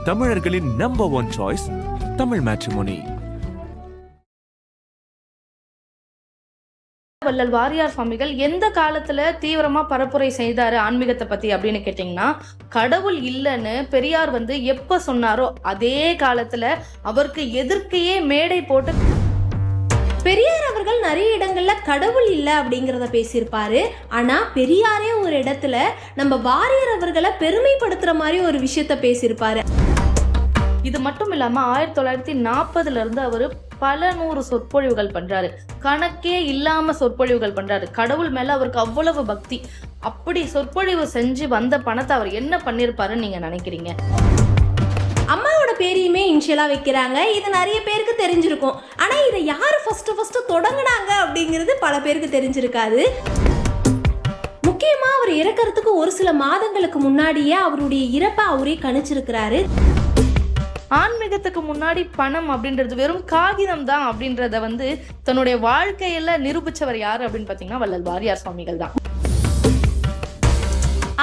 தமிழர்களின் number one choice Tamil matrimony. வள்ளல் வாரியார் சுவாமிகள் எந்த காலத்துல தீவிரமா பரப்புரை செய்தாரு ஆன்மீகத்தை பத்தி அப்படின்னு கேட்டீங்கன்னா, கடவுள் இல்லைன்னு பெரியார் எப்ப சொன்னாரோ அதே காலத்துல அவருக்கு எதிர்க்கையே மேடை போட்டு பெரியார் அவர்கள் நிறைய இடங்கள்ல கடவுள் இல்லை அப்படிங்கிறத பேசியிருப்பாரு. ஆனா பெரியாரே ஒரு இடத்துல நம்ம வாரியார் அவர்களை பெருமைப்படுத்துற மாதிரி ஒரு விஷயத்த பேசியிருப்பாரு. இது மட்டும் இல்லாம 1940 இருந்து அவரு பல நூறு சொற்பொழிவுகள் பண்றாரு. கணக்கே இல்லாம சொற்பொழிவுகள் பண்றாரு. கடவுள் மேல அவருக்கு அவ்வளவு பக்தி. அப்படி சொற்பொழிவு செஞ்சு வந்த பணத்தை அவர் என்ன பண்ணிருப்பாருன்னு நீங்க நினைக்கிறீங்க? அம்மாவோட பேரையுமே இனிஷியலா வைக்கிறாங்க. இது நிறைய பேருக்கு தெரிஞ்சிருக்கும். ஆனா இதை யாரு ஃபர்ஸ்ட் தொடங்கினாங்க அப்படிங்கிறது பல பேருக்கு தெரிஞ்சிருக்காது. முக்கியமா அவர் இறக்கறதுக்கு ஒரு சில மாதங்களுக்கு முன்னாடியே அவருடைய இறப்பை அவரே கணிச்சிருக்கிறாரு. ஆன்மீகத்துக்கு முன்னாடி பணம் அப்படின்றது வெறும் காகிதம் தான் அப்படின்றத தன்னுடைய வாழ்க்கையில நிரூபிச்சவர் யாரு அப்படின்னு பாத்தீங்கன்னா வள்ளல் வாரியார் சுவாமிகள் தான்.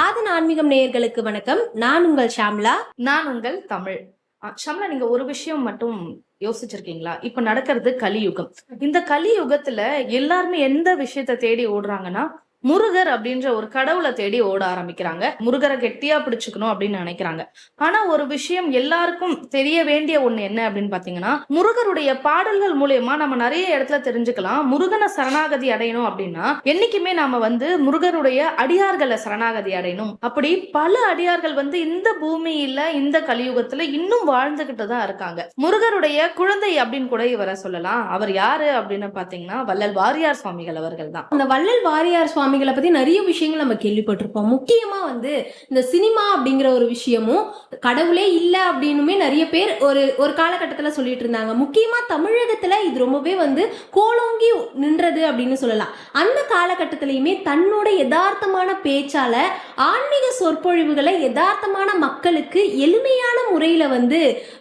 ஆதன் ஆன்மீகம் நேயர்களுக்கு வணக்கம். நான் உங்கள் ஷாம்லா. நான் உங்கள் தமிழ். ஷாம்லா, நீங்க ஒரு விஷயம் மட்டும் யோசிச்சிருக்கீங்களா? இப்ப நடக்கிறது கலியுகம். இந்த கலியுகத்துல எல்லாருமே எந்த விஷயத்த தேடி ஓடுறாங்கன்னா, முருகர் அப்படின்ற ஒரு கடவுளை தேடி ஓட ஆரம்பிக்கிறாங்க. முருகரை கெட்டியா பிடிச்சுக்கணும் அப்படின்னு நினைக்கிறாங்க. ஆனா ஒரு விஷயம் எல்லாருக்கும் தெரிய வேண்டிய ஒண்ணு என்ன அப்படின்னு பாத்தீங்கன்னா, முருகருடைய பாடல்கள் மூலியமா நம்ம நிறைய இடத்துல தெரிஞ்சுக்கலாம். முருகனை சரணாகதி அடையணும் அப்படின்னா என்னைக்குமே நாம முருகருடைய அடியார்களை சரணாகதி அடையணும். அப்படி பல அடியார்கள் இந்த பூமியில இந்த கலியுகத்துல இன்னும் வாழ்ந்துகிட்டு தான் இருக்காங்க. முருகருடைய குழந்தை அப்படின்னு கூட இவரை சொல்லலாம். அவர் யாரு அப்படின்னு பாத்தீங்கன்னா வள்ளல் வாரியார் சுவாமிகள் அவர்கள் தான். அந்த வள்ளல் வாரியார் சுவாமிகளை பத்தி நிறைய விஷயங்கள் நம்ம கேள்விப்பட்டிருப்போம். முக்கியமா இந்த சினிமா அப்படிங்கிற ஒரு விஷயமும் கடவுளே இல்ல அப்படின்னுமே நிறைய பேர் ஒரு காலகட்டத்துல சொல்லிட்டு இருந்தாங்க. முக்கியமா தமிழகத்துல இது ரொம்பவே கோலோங்கி நின்றது அப்படின்னு சொல்லலாம். அந்த காலகட்டத்திலயுமே தன்னோட யதார்த்தமான பேச்சால ஆன்மீக சொற்பொழிவுகளை யதார்த்தமான மக்களுக்கு எளிமையான முறையில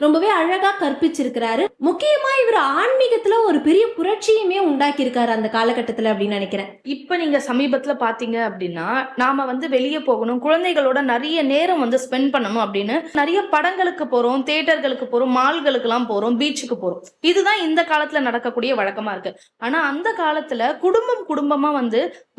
ரொம்பவே அழகா கற்பிச்சிருக்கிறாரு. முக்கியமா இவர் ஆன்மீகத்துல ஒரு பெரிய புரட்சியுமே உண்டாக்கி இருக்காரு அந்த காலகட்டத்துல அப்படின்னு நினைக்கிறேன். இப்ப நீங்க சமீபத்துல பாத்தீங்க அப்படின்னா, நாம வெளியே போகணும், குழந்தைகளோட நிறைய நேரம் ஸ்பெண்ட் பண்ணணும் அப்படின்னு நிறைய படங்களுக்கு போறோம், தியேட்டர்களுக்கு போறோம், மால்களுக்கு எல்லாம் போறோம், பீச்சுக்கு போறோம். இதுதான் இந்த காலத்துல நடக்கக்கூடிய வழக்கமா இருக்கு. ஆனா அந்த காலத்துல குடும்பமா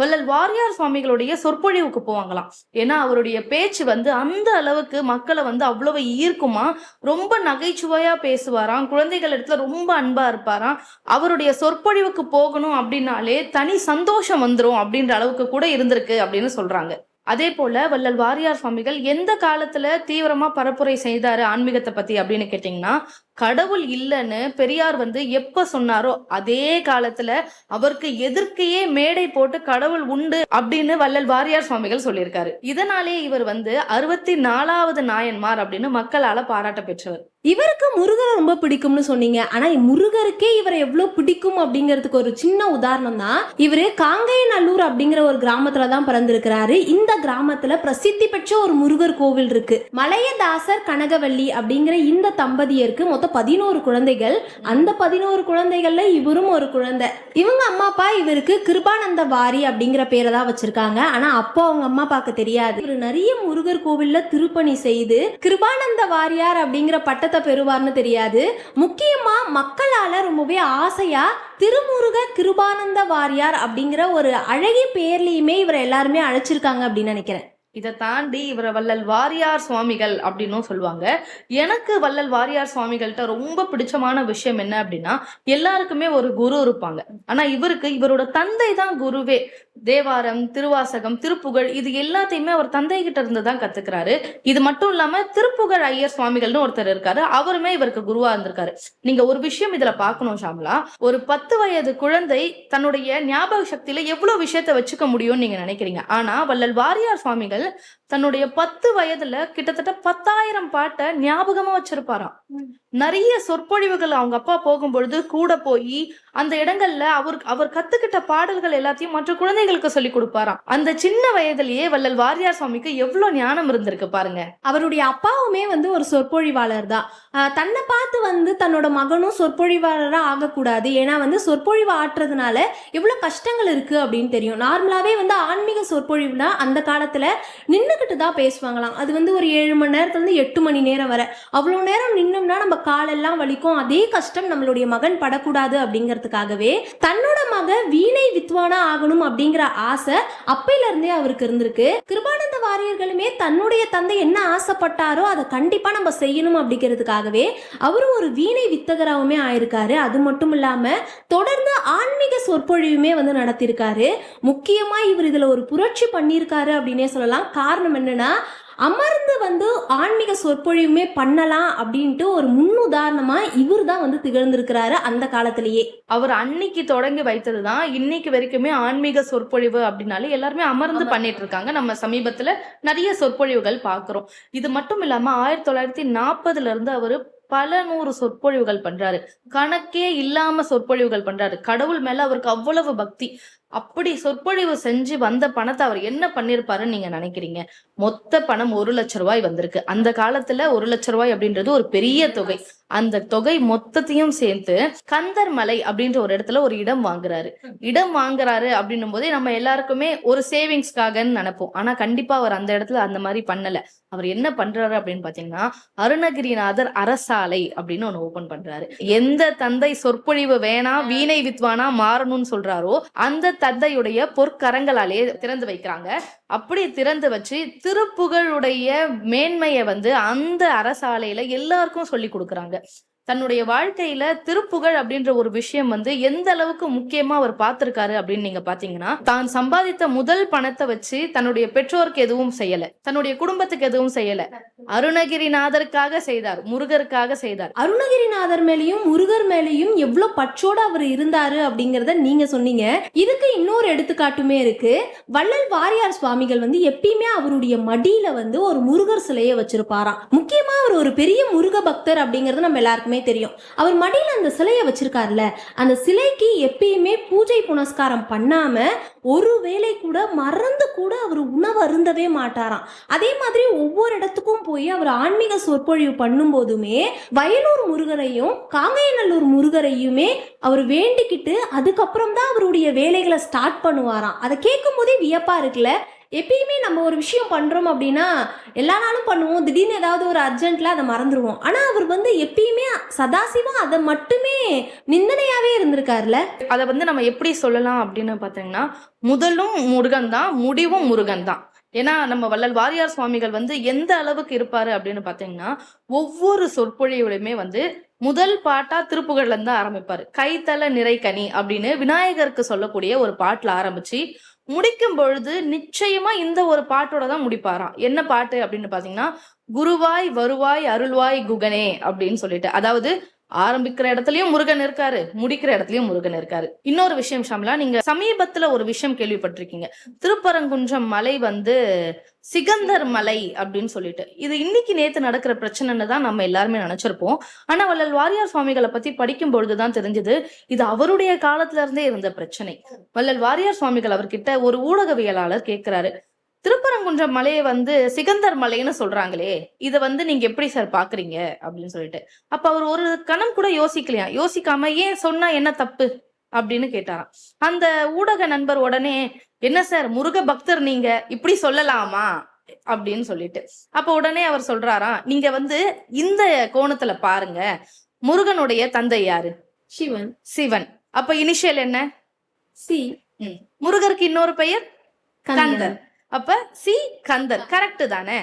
வள்ளல் வாரியார் சுவாமிகளுடைய சொற்பொழிவுக்கு போவாங்களாம். ஏன்னா அவருடைய பேச்சு அந்த அளவுக்கு மக்களை அவ்வளவு ஈர்க்குமா. ரொம்ப நகைச்சுவையா பேசுவாராம். குழந்தைகள் இடத்துல ரொம்ப அன்பா இருப்பாராம். அவருடைய சொற்பொழிவுக்கு போகணும் அப்படின்னாலே தனி சந்தோஷம் வந்துரும் அப்படின்ற அளவுக்கு கூட இருந்திருக்கு அப்படின்னு சொல்றாங்க. அதே போல வள்ளல் வாரியார் சுவாமிகள் எந்த காலத்துல தீவிரமா பரப்புரை செய்தாரு ஆன்மீகத்தை பத்தி அப்படின்னு கேட்டீங்கன்னா, கடவுள் இல்லைன்னு பெரியார் எப்ப சொன்னாரோ அதே காலத்துல அவருக்கு எதிர்க்கையே மேடை போட்டு கடவுள் உண்டு அப்படின்னு வள்ளல் வாரியார் சுவாமிகள் சொல்லியிருக்காரு. இதனாலே இவர் 64வது நாயன்மார் அப்படின்னு மக்களால பாராட்ட பெற்றவர். இவருக்கு முருகரை ரொம்ப பிடிக்கும்னு சொன்னீங்க. ஆனா முருகருக்கே இவரை எவ்வளவு பிடிக்கும் அப்படிங்கிறதுக்கு ஒரு சின்ன உதாரணம் தான். இவரு காங்கையநல்லூர் அப்படிங்கிற ஒரு கிராமத்துலதான் பிறந்திருக்கிறாரு. இந்த கிராமத்துல பிரசித்தி பெற்ற ஒரு முருகர் கோவில் இருக்கு. மலையதாசர் கனகவல்லி அப்படிங்கிற இந்த தம்பதியருக்கு மொத்தம் 11 குழந்தைகள். அந்த 11 குழந்தைகள்ல இவரும் ஒரு குழந்தை. இவங்க அம்மா அப்பா இவருக்கு கிருபானந்த வாரி அப்படிங்கிற பேரை தான் வச்சிருக்காங்க. ஆனா அப்போ அவங்க அம்மா அப்பாக்கு தெரியாது. இவர் நிறைய முருகர் கோவில்ல திருப்பணி செய்து கிருபானந்த வாரியார் அப்படிங்கிற பட்டத்தை பெறுவார்னு தெரியாது. முக்கியமா மக்களால ரொம்பவே ஆசையா திருமுருக கிருபானந்த வாரியார் அப்படிங்கிற ஒரு அழகிய பேர்லயுமே இவரை எல்லாருமே அழைச்சிருக்காங்க அப்படின்னு நினைக்கிறேன். இதை தாண்டி இவரை வள்ளல் வாரியார் சுவாமிகள் அப்படின்னும் சொல்லுவாங்க. எனக்கு வள்ளல் வாரியார் சுவாமிகள்கிட்ட ரொம்ப பிடிச்சமான விஷயம் என்ன அப்படின்னா, எல்லாருக்குமே ஒரு குரு இருப்பாங்க. ஆனா இவரோட தந்தை தான் குருவே. தேவாரம், திருவாசகம், திருப்புகழ் இது எல்லாத்தையுமே அவர் தந்தை கிட்ட இருந்து தான் கத்துக்கிறாரு. இது மட்டும் இல்லாம திருப்புகழ் ஐயர் சுவாமிகள்னு ஒருத்தர் இருக்காரு. அவருமே இவருக்கு குருவா இருந்திருக்காரு. நீங்க ஒரு விஷயம் இதுல பாக்கணும் ஷாம்லா, ஒரு 10 வயது குழந்தை தன்னுடைய ஞாபக சக்தியில எவ்வளவு விஷயத்த வச்சுக்க முடியும்னு நீங்க நினைக்கிறீங்க. ஆனா வள்ளல் வாரியார் சுவாமிகள் தன்னுடைய 10 வயதுல கிட்டத்தட்ட 10,000 பாட்டை ஞாபகமா வச்சிருப்பாராம். நிறைய சொற்பொழிவுகள் அவங்க அப்பா போகும்பொழுது கூட போய் அந்த இடங்கள்ல அவர் கத்துக்கிட்ட பாடல்கள் எல்லாத்தையும் மற்ற குழந்தைகளுக்கு சொல்லி கொடுப்பாராம். அந்த சின்ன வயதிலேயே வள்ளல் வாரியார் சுவாமிக்கு எவ்வளவு ஞானம் இருந்திருக்கு பாருங்க. அவருடைய அப்பாவுமே வந்து ஒரு சொற்பொழிவாளர் தான். தன்னை பார்த்து வந்து தன்னோட மகனும் சொற்பொழிவாளராக ஆகக்கூடாது, ஏன்னா வந்து சொற்பொழிவு ஆற்றுறதுனால எவ்வளோ கஷ்டங்கள் இருக்கு அப்படின்னு தெரியும். நார்மலாவே வந்து ஆன்மீக சொற்பொழிவுனா அந்த காலத்துல நின்றுக்கிட்டு தான் பேசுவாங்களாம். அது வந்து ஒரு 7 மணி நேரத்துல 8 மணி நேரம் வரை அவ்வளோ நேரம் நின்னோம்னா நம்ம காலெல்லாம் வலிக்கும். அதே கஷ்டம் நம்மளுடைய மகன் படக்கூடாது அப்படிங்கிறதுக்காகவே தன்னோட மகன் வீணை வித்வானா ஆகணும் அப்படிங்கிற ஆசை அப்பையில இருந்தே அவருக்கு இருந்திருக்கு. கிருபானந்த வாரியர்களுமே தன்னுடைய தந்தை என்ன ஆசைப்பட்டாரோ அதை கண்டிப்பா நம்ம செய்யணும் அப்படிங்கிறதுக்காகவே அவரும் ஒரு வீணை வித்தகராகவுமே ஆயிருக்காரு. அது மட்டும் இல்லாம தொடர்ந்து ஆன்மீக சொற்பொழிவுமே வந்து நடத்தியிருக்காரு. முக்கியமா இவர் இதுல ஒரு புரட்சி பண்ணியிருக்காரு அப்படின்னே சொல்லலாம். காரணம் என்னன்னா, அமர்ந்து வந்து ஆன்மீக சொற்பொழிவுமே பண்ணலாம் அப்படின்ட்டு ஒரு முன்னுதாரணமா இவர் தான் வந்து திகழ்ந்திருக்கிறாரு அந்த காலத்திலேயே. அவர் அன்னைக்கு தொடங்கி வைத்ததுதான் இன்னைக்கு வரைக்குமே ஆன்மீக சொற்பொழிவு அப்படின்னாலே எல்லாருமே அமர்ந்து பண்ணிட்டு இருக்காங்க. நம்ம சமீபத்துல நிறைய சொற்பொழிவுகள் பாக்குறோம். இது மட்டும் இல்லாம 1940 இருந்து அவரு பல 100 சொற்பொழிவுகள் பண்றாரு. கணக்கே இல்லாம சொற்பொழிவுகள் பண்றாரு. கடவுள் மேல அவருக்கு அவ்வளவு பக்தி. அப்படி சொற்பொழிவு செஞ்சு வந்த பணத்தை அவர் என்ன பண்ணிருப்பாருன்னு நீங்க நினைக்கிறீங்க? மொத்த பணம் 1 லட்சம் ரூபாய் வந்திருக்கு. அந்த காலத்துல 1 லட்சம் ரூபாய் அப்படின்றது ஒரு பெரிய தொகை. அந்த தொகை மொத்தத்தையும் சேர்த்து கந்தர் மலை அப்படின்ற ஒரு இடத்துல ஒரு இடம் வாங்குறாரு அப்படின்னும் போதே நம்ம எல்லாருக்குமே ஒரு சேவிங்ஸ்க்காகன்னு நினைப்போம். ஆனா கண்டிப்பா அவர் அந்த இடத்துல அந்த மாதிரி பண்ணல. அவர் என்ன பண்றாரு அப்படின்னு பாத்தீங்கன்னா, அருணகிரிநாதர் அரசாலை அப்படின்னு ஒண்ணு ஓபன் பண்றாரு. எந்த தந்தை சொற்பொழிவு வேணா வீணை வித்வானா மாறணும்னு சொல்றாரோ அந்த தந்தையுடைய பொற்கரங்களாலே திறந்து வைக்கிறாங்க. அப்படி திறந்து வச்சு திருப்புகழுடைய மேன்மையை வந்து அந்த அரசாலையில எல்லாருக்கும் சொல்லி கொடுக்குறாங்க. தன்னுடைய வாழ்க்கையில திருப்புகழ் அப்படின்ற ஒரு விஷயம் வந்து எந்த அளவுக்கு முக்கியமா அவர் பார்த்திருக்காரு அப்படின்னு நீங்க பாத்தீங்கன்னா, தான் சம்பாதித்த முதல் பணத்தை வச்சு தன்னுடைய பெற்றோருக்கு எதுவும் செய்யல, தன்னுடைய குடும்பத்துக்கு எதுவும் செய்யல, அருணகிரிநாதருக்காக செய்தார், முருகருக்காக செய்தார். அருணகிரிநாதர் மேலையும் முருகர் மேலையும் எவ்வளவு பற்றோட அவர் இருந்தாரு அப்படிங்கறத நீங்க சொன்னீங்க. இதுக்கு இன்னொரு எடுத்துக்காட்டுமே இருக்கு. வள்ளல் வாரியார் சுவாமிகள் வந்து எப்பயுமே அவருடைய மடியில வந்து ஒரு முருகர் சிலையை வச்சிருப்பாராம். முக்கியமா அவர் ஒரு பெரிய முருக பக்தர் அப்படிங்கறது நம்ம எல்லாருக்குமே தெரியும். அவர் மடியில அந்த சிலையை வச்சிருக்காருல, அந்த சிலைக்கு எப்பயுமே பூஜை புனஸ்காரம் பண்ணாம ஒரு வேளை கூட மறந்து கூட அவர் உணவு அருந்தவே மாட்டாராம். அதே மாதிரி ஒவ்வொரு இடத்துக்கும் போய் அவர் ஆன்மீக சொற்பொழிவு பண்ணும் போதுமே வயலூர் முருகரையும் காங்கையநல்லூர் முருகரையுமே அவர் வேண்டிக்கிட்டு அதுக்கப்புறம் தான் அவருடைய வேலைகளை ஸ்டார்ட் பண்ணுவாராம். அதை கேட்கும் போதே வியப்பா இருக்குல்ல. எப்பயுமே நம்ம ஒரு விஷயம் பண்றோம் அப்படின்னா எல்லா நாளும் பண்ணுவோம், திடீர்னு ஏதாவது ஒரு அர்ஜென்ட்ல அதை மறந்துடுவோம். ஆனா அவர் வந்து எப்பயுமே சதாசிவம் அதை மட்டுமே நிந்தனையாவே இருந்திருக்காருல. அதை வந்து நம்ம எப்படி சொல்லலாம் அப்படின்னு பாத்தீங்கன்னா, முதலும் முருகன் தான், முடிவும் முருகன் தான். ஏன்னா நம்ம வள்ளல் வாரியார் சுவாமிகள் வந்து எந்த அளவுக்கு இருப்பாரு அப்படின்னு பாத்தீங்கன்னா, ஒவ்வொரு சொற்பொழிவுலையுமே வந்து முதல் பாட்டா திருப்புகழ்ல இருந்து ஆரம்பிப்பாரு. கைத்தல நிறைகனி அப்படின்னு விநாயகருக்கு சொல்லக்கூடிய ஒரு பாட்டுல ஆரம்பிச்சு முடிக்கும் பொழுது நிச்சயமா இந்த ஒரு பாட்டோட தான் முடிப்பாராம். என்ன பாட்டு அப்படின்னு பாத்தீங்கன்னா, குருவாய் வருவாய் அருள்வாய் குகனே அப்படின்னு சொல்லிட்டு, அதாவது ஆரம்பிக்கிற இடத்துலயும் முருகன் இருக்காரு, முடிக்கிற இடத்துலயும் முருகன் இருக்காரு. இன்னொரு விஷயம் ஷாம்லா, நீங்க சமீபத்துல ஒரு விஷயம் கேள்விப்பட்டிருக்கீங்க, திருப்பரங்குன்றம் மலை வந்து சிகந்தர் மலை அப்படின்னு சொல்லிட்டு. இது இன்னைக்கு நேத்து நடக்கிற பிரச்சனைன்னு தான் நம்ம எல்லாருமே நினைச்சிருப்போம். ஆனா வள்ளல் வாரியார் சுவாமிகளை பத்தி படிக்கும் பொழுதுதான் தெரிஞ்சது இது அவருடைய காலத்துல இருந்தே இருந்த பிரச்சனை. வள்ளல் வாரியார் சுவாமிகள் அவர்கிட்ட ஒரு ஊடகவியலாளர் கேட்கிறாரு, திருப்பரங்குன்றம் மலையை வந்து சிகந்தர் மலைன்னு சொல்றாங்களே, இதை வந்து நீங்க எப்படி சார் பாக்குறீங்க அப்படின்னு சொல்லிட்டு. அப்ப அவர் ஒரு கணம் கூட யோசிக்கலையா, யோசிக்காம ஏன் சொன்னா என்ன தப்பு அப்படின்னு கேட்டாராம். அந்த ஊடக நண்பர் உடனே, என்ன சார் முருக பக்தர் நீங்க இப்படி சொல்லலாமா அப்படின்னு சொல்லிட்டு. அப்ப உடனே அவர் சொல்றாராம், நீங்க வந்து இந்த கோணத்துல பாருங்க, முருகனுடைய தந்தை யாரு? சிவன். அப்ப இனிஷியல் என்ன? சி. முருகருக்கு இன்னொரு பெயர் கந்தர். அப்ப சி கந்தர், கரெக்ட் தானே?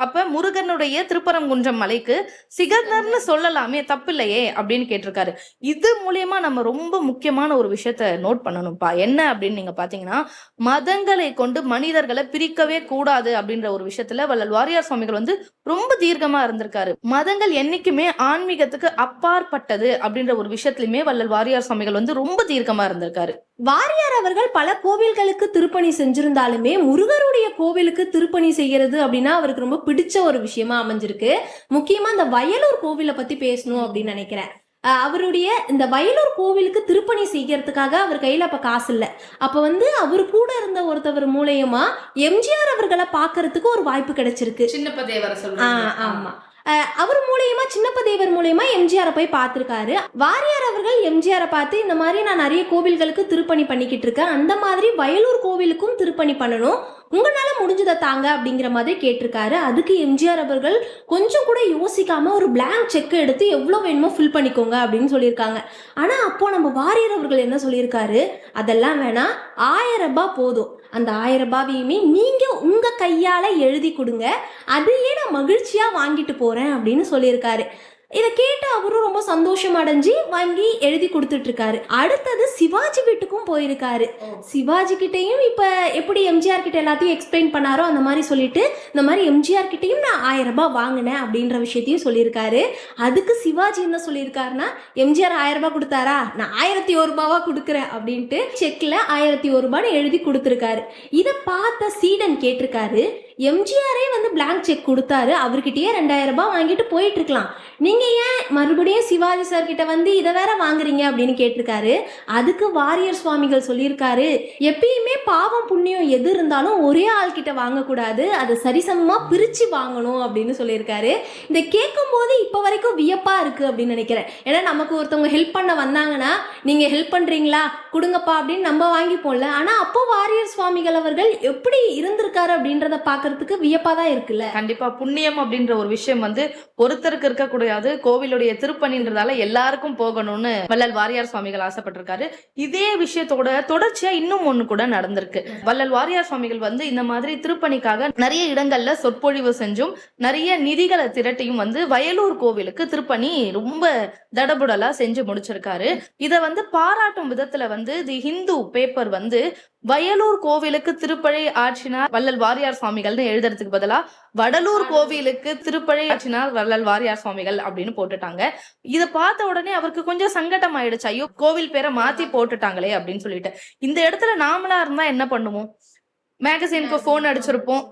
அப்ப முருகனுடைய திருப்பரங்குன்றம் மலைக்கு சிகந்தர்னு சொல்லலாமே, தப்பு இல்லையே அப்படின்னு கேட்டிருக்காரு. இது மூலியமா நம்ம ரொம்ப முக்கியமான ஒரு விஷயத்த நோட் பண்ணணும்ப்பா. என்ன அப்படின்னு நீங்க பாத்தீங்கன்னா, மதங்களை கொண்டு மனிதர்களை பிரிக்கவே கூடாது அப்படின்ற ஒரு விஷயத்துல வள்ளல் வாரியார் சுவாமிகள் வந்து ரொம்ப தீர்க்கமா இருந்திருக்காரு. மதங்கள் என்னைக்குமே ஆன்மீகத்துக்கு அப்பாற்பட்டது அப்படின்ற ஒரு விஷயத்திலுமே வள்ளல் வாரியார் சுவாமிகள் வந்து ரொம்ப தீர்க்கமா இருந்திருக்காரு. வாரியார் அவர்கள் பல கோவில்களுக்கு திருப்பணி செஞ்சிருந்தாலுமே முருகருடைய இருக்கக்கூடிய கோவிலுக்கு திருப்பணி செய்யறது அப்படின்னா அவருக்கு ரொம்ப பிடிச்ச ஒரு விஷயமா அமைஞ்சிருக்கு. முக்கியமா இந்த வயலூர் கோவிலை பத்தி பேசணும் அப்படின்னு நினைக்கிறேன். அவருடைய இந்த வயலூர் கோவிலுக்கு திருப்பணி செய்யறதுக்காக அவர் கையில அப்ப காசு இல்ல. அப்ப வந்து அவர் கூட இருந்த ஒருத்தவர் மூலயமா எம்ஜிஆர் அவர்களை பாக்குறதுக்கு ஒரு வாய்ப்பு கிடைச்சிருக்கு. சின்னப்ப தேவரை சொல்றாங்க. ஆமா. அவர் மூலயமா சின்னப்ப தேவர் மூலயமா எம்ஜிஆரை போய் பார்த்திருக்காரு. வாரியார் அவர்கள் எம்ஜிஆரை பார்த்து இந்த மாதிரி நான் நிறைய கோவில்களுக்கு திருப்பணி பண்ணிக்கிட்டு இருக்கேன், அந்த மாதிரி வயலூர் கோவிலுக்கும் திருப்பணி பண்ணணும், உங்களால முடிஞ்சதை தாங்க அப்படிங்கிற மாதிரி கேட்டிருக்காரு. அதுக்கு எம்ஜிஆர் அவர்கள் கொஞ்சம் கூட யோசிக்காம ஒரு பிளாங்க் செக் எடுத்து எவ்வளவு வேணுமோ ஃபில் பண்ணிக்கோங்க அப்படின்னு சொல்லியிருக்காங்க. ஆனா அப்போ நம்ம வாரியார் அவர்கள் என்ன சொல்லியிருக்காரு, அதெல்லாம் வேணாம், 1000 ரூபாய் போதும், அந்த 1000 ரூபாவையுமே நீங்க உங்க கையால எழுதி கொடுங்க, அதையே நான் மகிழ்ச்சியா வாங்கிட்டு போறேன் அப்படின்னு சொல்லியிருக்காரு. இதை கேட்டு அவரும் ரொம்ப சந்தோஷம் அடைஞ்சு வாங்கி எழுதி கொடுத்துட்டு இருக்காரு. அடுத்தது சிவாஜி வீட்டுக்கும் போயிருக்காரு. சிவாஜி கிட்டையும் இப்ப எப்படி எம்ஜிஆர் கிட்ட எல்லாத்தையும் எக்ஸ்பிளைன் பண்ணாரோ அந்த மாதிரி சொல்லிட்டு இந்த மாதிரி எம்ஜிஆர் கிட்டையும் நான் 1000 ரூபாய் வாங்கினேன் அப்படின்ற விஷயத்தையும் சொல்லியிருக்காரு. அதுக்கு சிவாஜி என்ன சொல்லியிருக்காருன்னா, எம்ஜிஆர் 1000 ரூபாய் கொடுத்தாரா, நான் 1001 ரூபாவா கொடுக்குறேன் அப்படின்ட்டு செக்ல 1001 ரூபான்னு எழுதி கொடுத்துருக்காரு. இதை பார்த்த சீடன் கேட்டிருக்காரு, எம்ஜிஆரே வந்து பிளாங்க் செக் கொடுத்தாரு, அவர்கிட்டயே 2000 ரூபாய் வாங்கிட்டு போயிட்டு இருக்கலாம், நீங்க ஏன் மறுபடியும் சிவாஜி சார் கிட்ட வந்து இதை வேற வாங்குறீங்க அப்படின்னு கேட்டிருக்காரு. அதுக்கு வாரியார் சுவாமிகள் சொல்லியிருக்காரு, எப்பயுமே பாவம் புண்ணியம் எது இருந்தாலும் ஒரே ஆள் கிட்ட வாங்கக்கூடாது, அதை சரிசமமா பிரிச்சு வாங்கணும் அப்படின்னு சொல்லியிருக்காரு. இந்த கேட்கும் போது இப்ப வரைக்கும் வியப்பா இருக்கு அப்படின்னு நினைக்கிறேன். ஏன்னா நமக்கு ஒருத்தவங்க ஹெல்ப் பண்ண வந்தாங்கன்னா நீங்க ஹெல்ப் பண்றீங்களா கொடுங்கப்பா அப்படின்னு நம்ம வாங்கிப்போம்ல. ஆனா அப்போ வாரியார் சுவாமிகள் அவர்கள் எப்படி இருந்திருக்காரு அப்படின்றத பாக்குறதுக்கு வியப்பா தான் இருக்குல்ல. கண்டிப்பா புண்ணியம் அப்படின்ற ஒரு விஷயம் வந்து ஒருத்தருக்கு இருக்க கூடாது, கோவிலுடைய திருப்பணின்றதால எல்லாருக்கும் போகணும்னு வள்ளல் வாரியார் சுவாமிகள் ஆசைப்பட்டிருக்காரு. இதே விஷயத்தோட தொடர்ச்சியா இன்னும் ஒண்ணு கூட நடந்திருக்கு. வள்ளல் வாரியார் சுவாமிகள் வந்து இந்த மாதிரி திருப்பணிக்காக நிறைய இடங்கள்ல சொற்பொழிவு செஞ்சும் நிறைய நிதிகளை திரட்டியும் வந்து வயலூர் கோவிலுக்கு திருப்பணி ரொம்ப தடபுடலா செஞ்சு முடிச்சிருக்காரு. இத வந்து பாராட்டும் விதத்துல வந்து தி ஹிந்து பேப்பர் வந்து வயலூர் கோவிலுக்கு திருப்பழி ஆற்றினார் வள்ளல் வாரியார் சுவாமிகள்னு எழுதுறதுக்கு பதிலா வடலூர் கோவிலுக்கு திருப்பழி ஆற்றினார் வள்ளல் வாரியார் சுவாமிகள் அப்படின்னு போட்டுட்டாங்க. இதை பார்த்த உடனே அவருக்கு கொஞ்சம் சங்கடம் ஆயிடுச்சு, ஐயோ கோவில் பேரை மாத்தி போட்டுட்டாங்களே அப்படின்னு சொல்லிட்டு. இந்த இடத்துல நாமளா இருந்தா என்ன பண்ணுவோம், மேகசினுக்கு போன் அடிச்சிருப்போம்,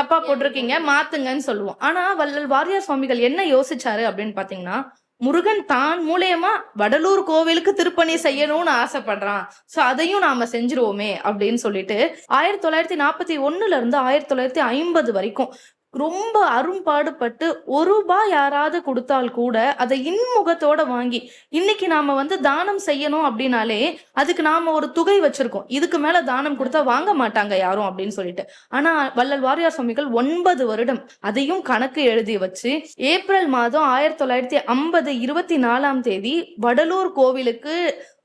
தப்பா போட்டிருக்கீங்க மாத்துங்கன்னு சொல்லுவோம். ஆனா வள்ளல் வாரியார் சுவாமிகள் என்ன யோசிச்சாரு அப்படின்னு பாத்தீங்கன்னா, முருகன் தான் மூலியமா வடலூர் கோவிலுக்கு திருப்பணி செய்யணும்னு ஆசைப்படுறான், சோ அதையும் நாம செஞ்சிருவோமே அப்படின்னு சொல்லிட்டு 1941 இருந்து 1950 வரைக்கும் ரொம்ப அரும்பாடுபட்டு ₹1 யாராவது கொடுத்தால் கூட அதை இன்முகத்தோட வாங்கி, இன்னைக்கு நாம வந்து தானம் செய்யணும் அப்படின்னாலே அதுக்கு நாம ஒரு தொகை வச்சிருக்கோம், இதுக்கு மேல தானம் கொடுத்தா வாங்க மாட்டாங்க யாரும் அப்படின்னு சொல்லிட்டு. ஆனா வள்ளல் வாரியார் சுவாமிகள் 9 வருடம் அதையும் கணக்கு எழுதி வச்சு ஏப்ரல் மாதம் 1950 24ஆம் தேதி வடலூர் கோவிலுக்கு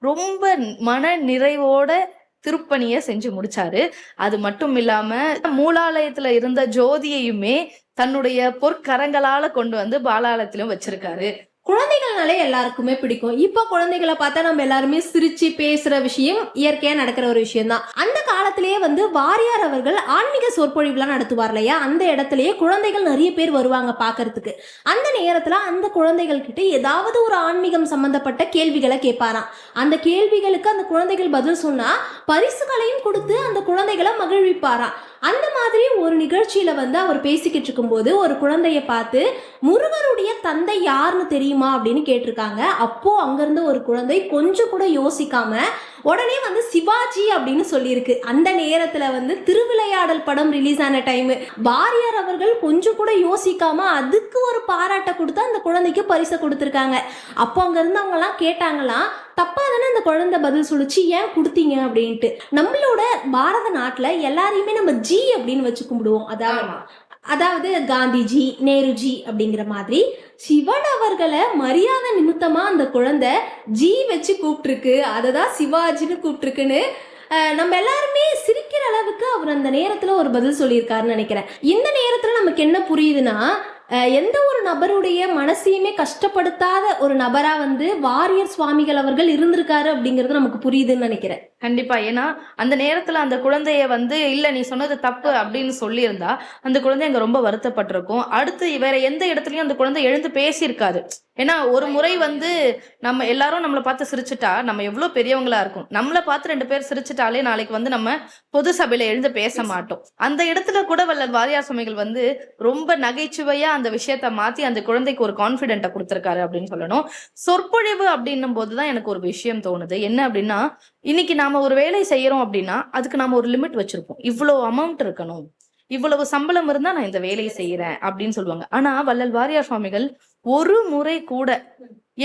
ரொம்ப மன நிறைவோட திருப்பணிய செஞ்சு முடிச்சாரு. அது மட்டும் இல்லாம மூலாலயத்துல இருந்த ஜோதியையுமே தன்னுடைய பொற்கரங்களால கொண்டு வந்து பாலாலயத்திலும் வச்சிருக்காரு. குழந்தைகள்னாலே எல்லாருக்குமே பிடிக்கும். இப்ப குழந்தைகளை பார்த்தா நம்ம எல்லாருமே சிரிச்சு பேசுற விஷயம் இயற்கையா நடக்கிற ஒரு விஷயம் தான். அந்த காலத்திலேயே வந்து வாரியார் அவர்கள் ஆன்மீக சொற்பொழிவுலாம் நடத்துவார் இல்லையா, அந்த இடத்துலயே குழந்தைகள் நிறைய பேர் வருவாங்க பாக்குறதுக்கு. அந்த நேரத்துல அந்த குழந்தைகள் கிட்ட ஏதாவது ஒரு ஆன்மீகம் சம்பந்தப்பட்ட கேள்விகளை கேட்பாராம். அந்த கேள்விகளுக்கு அந்த குழந்தைகள் பதில் சொன்னா பரிசுகளையும் கொடுத்து அந்த குழந்தைகளை மகிழ்விப்பாராம். அந்த மாதிரி ஒரு நிகழ்ச்சியில வந்து அவர் பேசிக்கிட்டு இருக்கும் போது ஒரு குழந்தைய பார்த்து முருகருடைய தந்தை யாருன்னு தெரியுமா அப்படின்னு கேட்டிருக்காங்க. அப்போ அங்கிருந்த ஒரு குழந்தை கொஞ்சம் கூட யோசிக்காம உடனே வந்து சிவாஜி அப்படின்னு சொல்லியிருக்கு. அந்த நேரத்துல வந்து திருவிளையாடல் படம் ரிலீஸ் ஆன டைம் வாரியார் அவர்கள் கொஞ்சம் கூட யோசிக்காம அதுக்கு ஒரு பாராட்ட கொடுத்து அந்த குழந்தைக்கு பரிசை கொடுத்துருக்காங்க. அப்போ அங்க இருந்து அவங்க எல்லாம் கேட்டாங்களாம், தப்பா தானே அந்த குழந்தை பதில் சொல்லிச்சு, ஏன் கொடுத்தீங்க அப்படின்ட்டு. நம்மளோட பாரத நாட்டுல எல்லாரையுமே நம்ம ஜி அப்படின்னு வச்சு கும்பிடுவோம். அதாவது காந்திஜி, நேருஜி அப்படிங்கிற மாதிரி சிவன் அவர்களை மரியாதை நிமித்தமா அந்த குழந்தை ஜி வச்சு கூப்பிட்டுருக்கு, அததான் சிவாஜின்னு கூப்பிட்டுருக்குன்னு நம்ம எல்லாருமே சிரிக்கிற அளவுக்கு அவர் அந்த நேரத்துல ஒரு பதில் சொல்லியிருக்காருன்னு நினைக்கிறேன். இந்த நேரத்துல நமக்கு என்ன புரியுதுன்னா, எந்த ஒரு நபருடைய மனசையுமே கஷ்டப்படுத்தாத ஒரு நபரா வந்து வாரியார் சுவாமிகள் அவர்கள் இருந்திருக்காரு அப்படிங்கிறது நமக்கு புரியுதுன்னு நினைக்கிறேன். கண்டிப்பா. ஏன்னா அந்த நேரத்துல அந்த குழந்தைய வந்து இல்ல நீ சொன்னது தப்பு அப்படின்னு சொல்லியிருந்தா அந்த குழந்தை அங்க ரொம்ப வருத்தப்பட்டிருக்கும். அடுத்து வேற எந்த இடத்துலயும் அந்த குழந்தை எழுந்து பேசியிருக்காது. ஏன்னா ஒரு முறை வந்து நம்ம எல்லாரும் நம்மளை பார்த்து சிரிச்சுட்டா நம்ம எவ்வளவு பெரியவங்களா இருக்கும், நம்மளை பார்த்து 2 பேர் சிரிச்சுட்டாலே நாளைக்கு வந்து நம்ம பொது சபையில எழுந்து பேச மாட்டோம். அந்த இடத்துல கூட வள்ளல் வாரியார் சுவாமிகள் வந்து ரொம்ப நகைச்சுவையா அந்த விஷயத்த மாத்தி அந்த குழந்தைக்கு ஒரு கான்பிடென்ட்டை கொடுத்திருக்காரு அப்படின்னு சொல்லணும். சொற்பொழிவு அப்படின்னும் போதுதான் எனக்கு ஒரு விஷயம் தோணுது. என்ன அப்படின்னா, இன்னைக்கு நாம ஒரு வேலை செய்யறோம் அப்படின்னா அதுக்கு நாம ஒரு லிமிட் வச்சிருப்போம். இவ்வளவு அமௌண்ட் இருக்கணும், இவ்வளவு சம்பளம் இருந்தா நான் இந்த வேலையை செய்யறேன் அப்படின்னு சொல்லுவாங்க. ஆனா வள்ளல் வாரியார் சுவாமிகள் ஒரு முறை கூட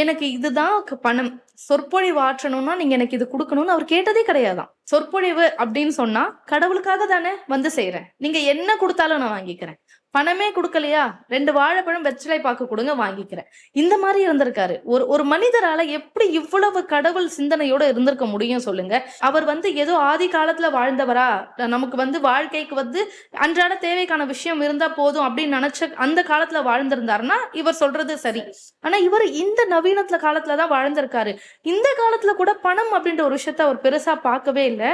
எனக்கு இதுதான் பணம், சொற்பொழிவு ஆற்றணும்னா நீங்க எனக்கு இது கொடுக்கணும்னு அவர் கேட்டதே கிடையாதான். சொற்பொழிவு அப்படின்னு சொன்னா கடவுளுக்காக தானே வந்து செய்யறேன், நீங்க என்ன கொடுத்தாலும் நான் வாங்கிக்கிறேன். பணமே கொடுக்கலையா, 2 வாழைப்பழம் வெற்றிலை பாக்கு கொடுங்க வாங்கிக்கிறேன். இந்த மாதிரி இருந்திருக்காரு. ஒரு மனிதரால எப்படி இவ்வளவு கடவுள் சிந்தனையோட இருந்திருக்க முடியும் சொல்லுங்க. அவர் வந்து ஏதோ ஆதி காலத்துல வாழ்ந்தவரா, நமக்கு வந்து வாழ்க்கைக்கு வந்து அன்றாட தேவைக்கான விஷயம் இருந்தா போதும் அப்படின்னு நினைச்ச அந்த காலத்துல வாழ்ந்திருந்தாருன்னா இவர் சொல்றது சரி. ஆனா இவர் இந்த நவீனத்துல காலத்துலதான் வாழ்ந்திருக்காரு. இந்த காலத்துல கூட பணம் அப்படின்ற ஒரு விஷயத்த அவர் பெருசா பார்க்கவே இல்லை.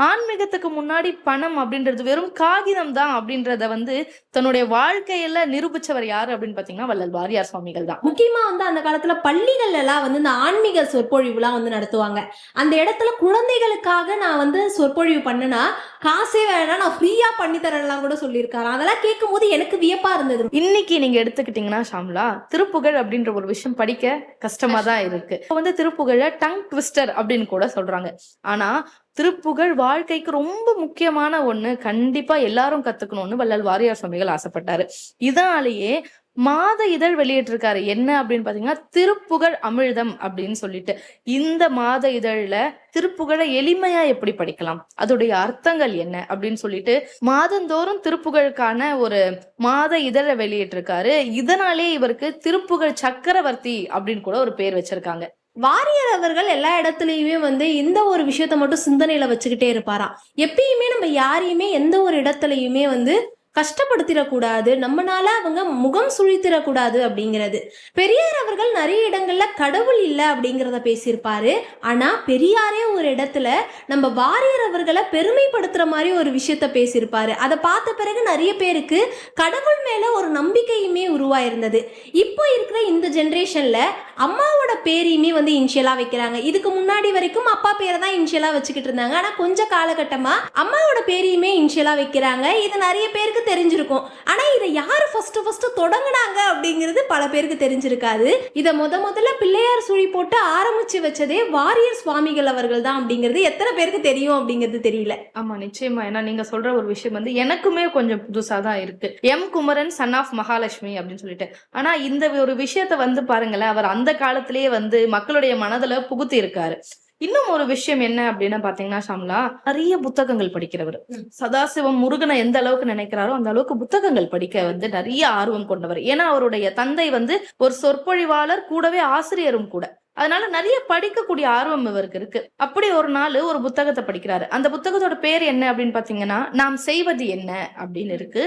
ஆன்மீகத்துக்கு முன்னாடி பணம் அப்படின்றது வெறும் காகிதம் தான் அப்படின்றத வந்து தன்னுடைய வாழ்க்கையில நிரூபிச்சவர் யாரு அப்படின்னு பாத்தீங்கன்னா வள்ளல் வாரியார் சுவாமிகள் தான். முக்கியமா வந்து அந்த காலத்துல பள்ளிகள் எல்லாம் வந்து இந்த ஆன்மீக சொற்பொழிவு எல்லாம் வந்து நடத்துவாங்க. அந்த இடத்துல குழந்தைகளுக்காக நான் வந்து சொற்பொழிவு பண்ணனா காசே வேணா நான் ஃப்ரீயா பண்ணி தரலாம் கூட சொல்லியிருக்காரு. அதெல்லாம் கேட்கும் போது எனக்கு வியப்பா இருந்தது. இன்னைக்கு நீங்க எடுத்துக்கிட்டீங்கன்னா ஷாம்லா, திருப்புகழ் அப்படின்ற ஒரு விஷயம் படிக்க கஷ்டமா தான் இருக்கு. வந்து திருப்புகழ டங் ட்விஸ்டர் அப்படின்னு கூட சொல்றாங்க. ஆனா திருப்புகழ் வாழ்க்கைக்கு ரொம்ப முக்கியமான ஒண்ணு, கண்டிப்பா எல்லாரும் கத்துக்கணும்னு வள்ளல் வாரியார் சுவாமிகள் ஆசைப்பட்டாரு. இதனாலேயே மாத இதழ் வெளியிட்டிருக்காரு. என்ன அப்படின்னு பாத்தீங்கன்னா திருப்புகழ் அமிழ்தம் அப்படின்னு சொல்லிட்டு. இந்த மாத இதழ்ல திருப்புகழை எளிமையா எப்படி படிக்கலாம், அதோடைய அர்த்தங்கள் என்ன அப்படின்னு சொல்லிட்டு மாதந்தோறும் திருப்புகழுக்கான ஒரு மாத இதழை வெளியிட்டிருக்காரு. இதனாலே இவருக்கு திருப்புகழ் சக்கரவர்த்தி அப்படின்னு கூட ஒரு பேர் வச்சிருக்காங்க. வாரியார் அவர்கள் எல்லா இடத்துலயுமே வந்து இந்த ஒரு விஷயத்த மட்டும் சிந்தனையில வச்சுக்கிட்டே இருப்பாராம். எப்பயுமே நம்ம யாரையுமே எந்த ஒரு இடத்துலயுமே வந்து கஷ்டப்படுத்திடக்கூடாது, நம்மனால அவங்க முகம் சுழித்திடக்கூடாது அப்படிங்கிறது. பெரியார் அவர்கள் நிறைய இடங்கள்ல கடவுள் இல்லை அப்படிங்கிறத பேசியிருப்பாரு. ஆனா பெரியாரே ஒரு இடத்துல நம்ம வாரியார் அவர்களை பெருமைப்படுத்துற மாதிரி ஒரு விஷயத்த பேசியிருப்பாரு. அதை பார்த்த பிறகு நிறைய பேருக்கு கடவுள் மேல ஒரு நம்பிக்கையுமே உருவாயிருந்தது. இப்போ இருக்கிற இந்த ஜென்ரேஷன்ல அம்மாவோட பேரையுமே வந்து இனிஷியலா வைக்கிறாங்க. இதுக்கு முன்னாடி வரைக்கும் அப்பா பேரை தான் இனிஷியலா வச்சுக்கிட்டு இருந்தாங்க. ஆனா கொஞ்ச காலகட்டமா அம்மாவோட பேரையுமே இனிஷியலா வைக்கிறாங்க. இது நிறைய பேருக்கு தெரிஞ்சிருக்கும். ஆனா இதை யாரு ஃபர்ஸ்ட் தொடங்கினாங்க அப்படிங்கிறது பல பேருக்கு தெரிஞ்சிருக்காது. இதை முதல்ல பிள்ளையார் சுழி போட்டு ஆரம்பிச்சு வச்சதே வாரியார் சுவாமிகள் அவர்கள் தான் அப்படிங்கிறது எத்தனை பேருக்கு தெரியும் அப்படிங்கிறது தெரியல. ஆமா நிச்சயமா. ஏன்னா நீங்க சொல்ற ஒரு விஷயம் வந்து எனக்குமே கொஞ்சம் புதுசா தான் இருக்கு. M Kumaran son of Mahalakshmi அப்படின்னு சொல்லிட்டு. ஆனா இந்த ஒரு விஷயத்த வந்து பாருங்களேன், அவர் அந்த காலத்திலேயே வந்து மக்களுடைய மனதுல புகுத்தி இருக்காரு. இன்னும் ஒரு விஷயம் என்ன அப்படின்னு பாத்தீங்கன்னா ஷாம்லா, நிறைய புத்தகங்கள் படிக்கிறவர். சதாசிவம் முருகனை எந்த அளவுக்கு நினைக்கிறாரோ அந்த அளவுக்கு புத்தகங்கள் படிக்க வந்து நிறைய ஆர்வம் கொண்டவர். ஏன்னா அவருடைய தந்தை வந்து ஒரு சொற்பொழிவாளர், கூடவே ஆசிரியரும் கூட. அதனால நிறைய படிக்கக்கூடிய ஆர்வம் இவருக்கு இருக்கு. அப்படி ஒரு நாள் ஒரு புத்தகத்தை படிக்கிறாரு. அந்த புத்தகத்தோட பேர் என்ன அப்படின்னு பாத்தீங்கன்னா நாம் செய்வது என்ன அப்படின்னு இருக்கு.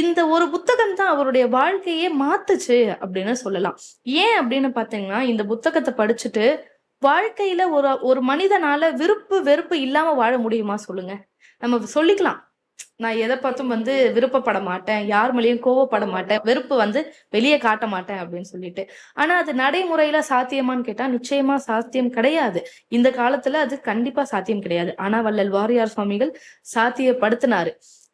இந்த ஒரு புத்தகம் தான் அவருடைய வாழ்க்கையே மாத்துச்சு அப்படின்னு சொல்லலாம். ஏன் அப்படின்னு பாத்தீங்கன்னா, இந்த புத்தகத்தை படிச்சுட்டு வாழ்க்கையில ஒரு மனிதனால விருப்பு வெறுப்பு இல்லாம வாழ முடியுமா சொல்லுங்க? நம்ம சொல்லிக்கலாம், நான் எதை பார்த்தும் வந்து விருப்பப்பட மாட்டேன், யார் மேலேயும் கோவப்பட மாட்டேன், வெறுப்பு வந்து வெளியே காட்ட மாட்டேன் அப்படின்னு சொல்லிட்டு. ஆனா அது நடைமுறையில சாத்தியமான்னு கேட்டா நிச்சயமா சாத்தியம் கிடையாது. இந்த காலத்துல அது கண்டிப்பா சாத்தியம் கிடையாது. ஆனா வள்ளல் வாரியார் சுவாமிகள் சாத்தியப்படுத்தினாரு.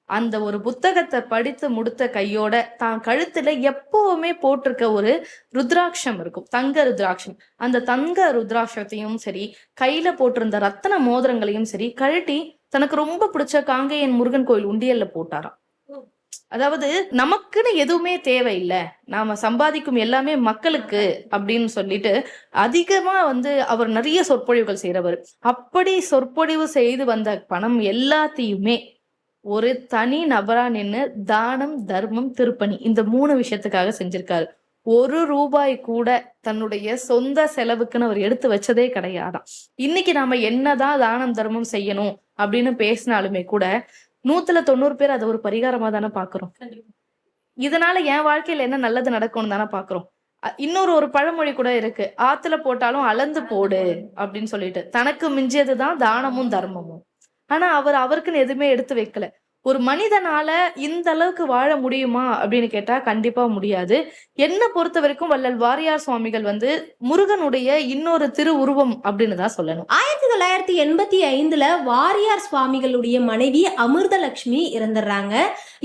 அந்த ஒரு புத்தகத்தை படித்து முடித்த கையோட தான் கழுத்துல எப்பவுமே போட்டிருக்க ஒரு ருத்ராட்சம் இருக்கும், தங்க ருத்ராட்சம். அந்த தங்க ருத்ராட்சத்தையும் சரி, கையில போட்டிருந்த ரத்தன மோதிரங்களையும் சரி கழட்டி தனக்கு ரொம்ப பிடிச்ச காங்கேயன் முருகன் கோயில் உண்டியல்ல போட்டாராம். அதாவது நமக்குன்னு எதுவுமே தேவையில்லை, நாம சம்பாதிக்கும் எல்லாமே மக்களுக்கு அப்படின்னு சொல்லிட்டு அதிகமா வந்து அவர் நிறைய சொற்பொழிவுகள் செய்யறவர். அப்படி சொற்பொழிவு செய்து வந்த பணம் எல்லாத்தையுமே ஒரு தனி நபரா நின்று தானம், தர்மம், திருப்பணி இந்த 3 விஷயத்துக்காக செஞ்சிருக்காரு. 1 ரூபாய் கூட தன்னுடைய சொந்த செலவுக்குன்னு அவர் எடுத்து வச்சதே கிடையாதான். இன்னைக்கு நாம என்னதான் தானம் தர்மம் செய்யணும் அப்படின்னு பேசினாலுமே கூட 190 பேர் அதை ஒரு பரிகாரமா தானே பாக்குறோம். இதனால என் வாழ்க்கையில என்ன நல்லது நடக்கும்னு தானே பாக்குறோம். இன்னொரு பழமொழி கூட இருக்கு, ஆத்துல போட்டாலும் அளந்து போடு அப்படின்னு சொல்லிட்டு. தனக்கு மிஞ்சியதுதான் தானமும் தர்மமும். ஆனா அவருக்குன்னு எதுவுமே எடுத்து வைக்கல. ஒரு மனிதனால இந்த அளவுக்கு வாழ முடியுமா அப்படின்னு கேட்டா கண்டிப்பா முடியாது. என்ன பொறுத்த வரைக்கும் வள்ளல் வாரியார் சுவாமிகள் வந்து முருகனுடைய இன்னொரு திரு உருவம் அப்படின்னு தான் சொல்லணும். 1985 வாரியார் சுவாமிகளுடைய மனைவி அமிர்தலட்சுமி இறந்துடுறாங்க.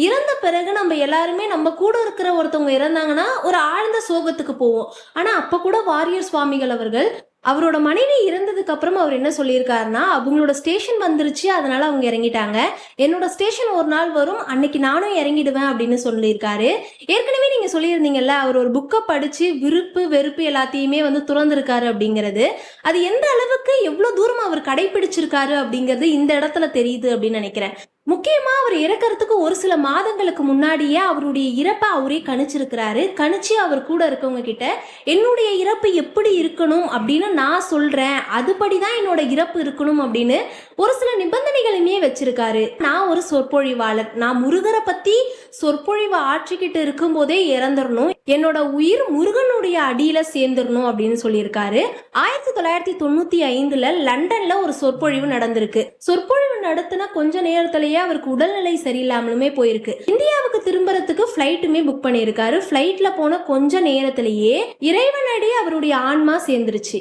இறந்த பிறகு நம்ம எல்லாருமே நம்ம கூட இருக்கிற ஒருத்தவங்க இறந்தாங்கன்னா ஒரு ஆழ்ந்த சோகத்துக்கு போவோம். ஆனா அப்ப கூட வாரியார் சுவாமிகள் அவர்கள் அவரோட மனைவி இறந்ததுக்கு அப்புறம் அவர் என்ன சொல்லியிருக்காருன்னா, அவங்களோட ஸ்டேஷன் வந்துருச்சு, அதனால அவங்க இறங்கிட்டாங்க. என்னோட ஸ்டேஷன் ஒரு நாள் வரும், அன்னைக்கு நானும் இறங்கிடுவேன் அப்படின்னு சொல்லியிருக்காரு. ஏற்கனவே நீங்க சொல்லியிருந்தீங்கல்ல, அவர் ஒரு புக்கை படிச்சு விருப்பு வெறுப்பு எல்லாத்தையுமே வந்து துறந்திருக்காரு அப்படிங்கிறது. அது எந்த அளவுக்கு எவ்வளவு தூரம் அவர் கடைபிடிச்சிருக்காரு அப்படிங்கிறது இந்த இடத்துல தெரியுது அப்படின்னு நினைக்கிறேன். முக்கியமா அவர் இறக்கறதுக்கு ஒரு சில மாதங்களுக்கு முன்னாடியே அவருடைய இறப்பை அவரே கணிச்சிருக்கிறாரு. கணிச்சு அவர் கூட இருக்கவங்க கிட்ட என்னுடைய இறப்பு எப்படி இருக்கணும் அப்படின்னு நான் சொல்றேன், அதுபடிதான் என்னோட இறப்பு இருக்கணும் அப்படின்னு ஒரு சில நிபந்தனைகளுமே வச்சிருக்காரு. நான் ஒரு சொற்பொழிவாளர், நான் முருகரை பத்தி சொற்பொழிவை ஆற்றிக்கிட்டு இருக்கும் போதே இறந்துடணும், என்னோட உயிர் முருகனுடைய அடியில சேர்ந்துடணும் அப்படின்னு சொல்லியிருக்காரு. 1995 லண்டன்ல ஒரு சொற்பொழிவு நடந்திருக்கு. சொற்பொழிவு நடத்தின கொஞ்ச நேரத்திலேயே அவருக்கு உடல்நிலை சரியில்லாமலுமே போயிருக்கு. இந்தியாவுக்கு திரும்புறதுக்கு ஃபிளைட்டுமே புக் பண்ணியிருக்காரு. ஃபிளைட்ல போன கொஞ்ச நேரத்திலேயே இறைவனடி அவருடைய ஆன்மா சேர்ந்துருச்சு.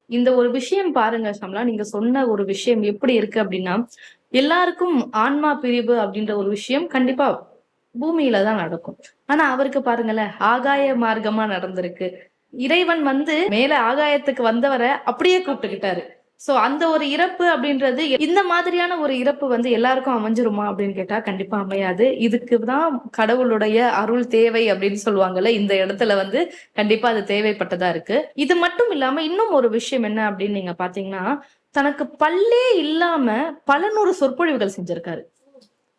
இந்த ஒரு விஷயம் பாருங்க ஷம்லா, நீங்க சொன்ன ஒரு விஷயம் எப்படி இருக்கு அப்படின்னா, எல்லாருக்கும் ஆன்மா பிரிவு அப்படின்ற ஒரு விஷயம் கண்டிப்பா பூமியில தான் நடக்கும். ஆனா அவருக்கு பாருங்களேன், ஆகாய மார்க்கமா நடந்திருக்கு. இறைவன் வந்து மேல ஆகாயத்துக்கு வந்தவரை அப்படியே கூப்பிட்டுக்கிட்டாரு. சோ அந்த ஒரு இறப்பு அப்படின்றது, இந்த மாதிரியான ஒரு இறப்பு வந்து எல்லாருக்கும் அமைஞ்சிருமா அப்படின்னு கேட்டா கண்டிப்பா அமையாது. இதுக்குதான் கடவுளுடைய அருள் தேவை அப்படின்னு சொல்லுவாங்கல்ல, இந்த இடத்துல வந்து கண்டிப்பா அது தேவைப்பட்டதா இருக்கு. இது மட்டும் இல்லாம இன்னும் ஒரு விஷயம் என்ன அப்படின்னு நீங்க பாத்தீங்கன்னா, தனக்கு பல்லே இல்லாம பல நூறு சொற்பொழிவுகள் செஞ்சிருக்காரு.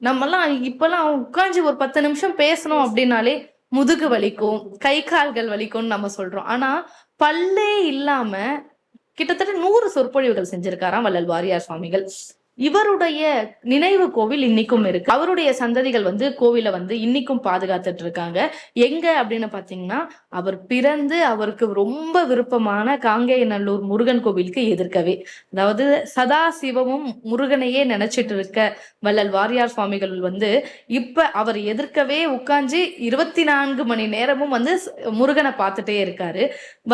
நம்மலாம் இப்பெல்லாம் உட்காந்து ஒரு 10 நிமிஷம் பேசணும் அப்படின்னாலே முதுகு வலிக்கும், கை கால்கள் வலிக்கும்னு நம்ம சொல்றோம். ஆனா பல்லே இல்லாம கிட்டத்தட்ட 100 சொற்பொழிவுகள் செஞ்சிருக்காராம் வள்ளல் வாரியார் சுவாமிகள். இவருடைய நினைவு கோவில் இன்னைக்கும் இருக்கு. அவருடைய சந்ததிகள் வந்து கோவிலை வந்து இன்னைக்கும் பாதுகாத்துட்டு இருக்காங்க. எங்க அப்படின்னு பாத்தீங்கன்னா, அவர் பிறந்து அவருக்கு ரொம்ப விருப்பமான காங்கேயநல்லூர் முருகன் கோவிலுக்கு எதிர்க்கவே, அதாவது சதா சிவமும் முருகனையே நினைச்சிட்டு இருக்க வள்ளல் வாரியார் சுவாமிகள் வந்து இப்ப அவர் எதிர்க்கவே உட்கார்ந்து 24 மணி நேரமும் வந்து முருகனை பார்த்துட்டே இருக்காரு.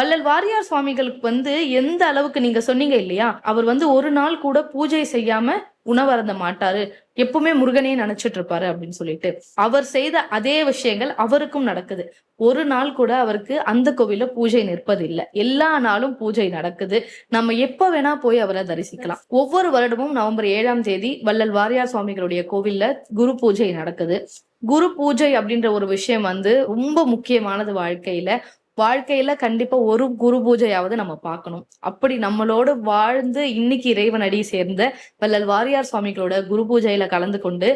வள்ளல் வாரியார் சுவாமிகளுக்கு வந்து எந்த அளவுக்கு, நீங்க சொன்னீங்க இல்லையா, அவர் வந்து ஒரு நாள் கூட பூஜை செய்யாம உணவருந்த மாட்டாரு, எப்பவுமே முருகனே நினைச்சிட்டு இருப்பாரு அப்படின்னு சொல்லிட்டு அவர் செய்த அதே விஷயங்கள் அவருக்கும் நடக்குது. ஒரு நாள் கூட அவருக்கு அந்த கோவில்ல பூஜை நிற்பது இல்லை. எல்லா நாளும் பூஜை நடக்குது. நம்ம எப்ப வேணா போய் அவரை தரிசிக்கலாம். ஒவ்வொரு வருடமும் நவம்பர் 7ஆம் தேதி வள்ளல் வாரியார் சுவாமிகளுடைய கோவில்ல குரு பூஜை நடக்குது. குரு பூஜை அப்படின்ற ஒரு விஷயம் வந்து ரொம்ப முக்கியமானது வாழ்க்கையில கண்டிப்பா ஒரு குரு பூஜையாவது நம்ம பார்க்கணும். அப்படி நம்மளோட வாழ்ந்து இன்னைக்கு இறைவன் அடி சேர்ந்த வள்ளல் வாரியார் சுவாமிகளோட குரு பூஜையில கலந்து கொண்டு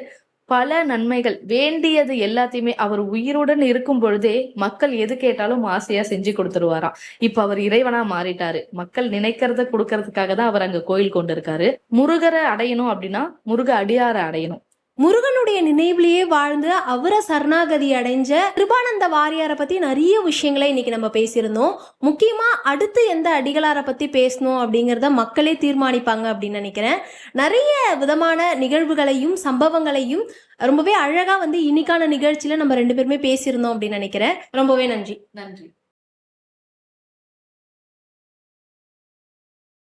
பல நன்மைகள், வேண்டியது எல்லாத்தையுமே அவர் உயிருடன் இருக்கும் பொழுதே மக்கள் எது கேட்டாலும் ஆசையா செஞ்சு கொடுத்துருவாராம். இப்ப அவர் இறைவனா மாறிட்டாரு. மக்கள் நினைக்கிறத கொடுக்கறதுக்காக தான் அவர் அங்க கோயில் கொண்டு இருக்காரு. முருகரை அடையணும் அப்படின்னா முருக அடியாரை அடையணும். முருகனுடைய நினைவுலயே வாழ்ந்து அவரை சரணாகதி அடைஞ்ச கிருபானந்த வாரியாரை பத்தி நிறைய விஷயங்களை இன்னைக்கு நம்ம பேசியிருந்தோம். முக்கியமா அடுத்து எந்த அடிகளாரை பத்தி பேசணும் அப்படிங்கிறத மக்களே தீர்மானிப்பாங்க அப்படின்னு நினைக்கிறேன். நிறைய விதமான நிகழ்வுகளையும் சம்பவங்களையும் ரொம்பவே அழகா வந்து இன்னைக்கான நிகழ்ச்சியில நம்ம 2 பேருமே பேசியிருந்தோம் அப்படின்னு நினைக்கிறேன். ரொம்பவே நன்றி.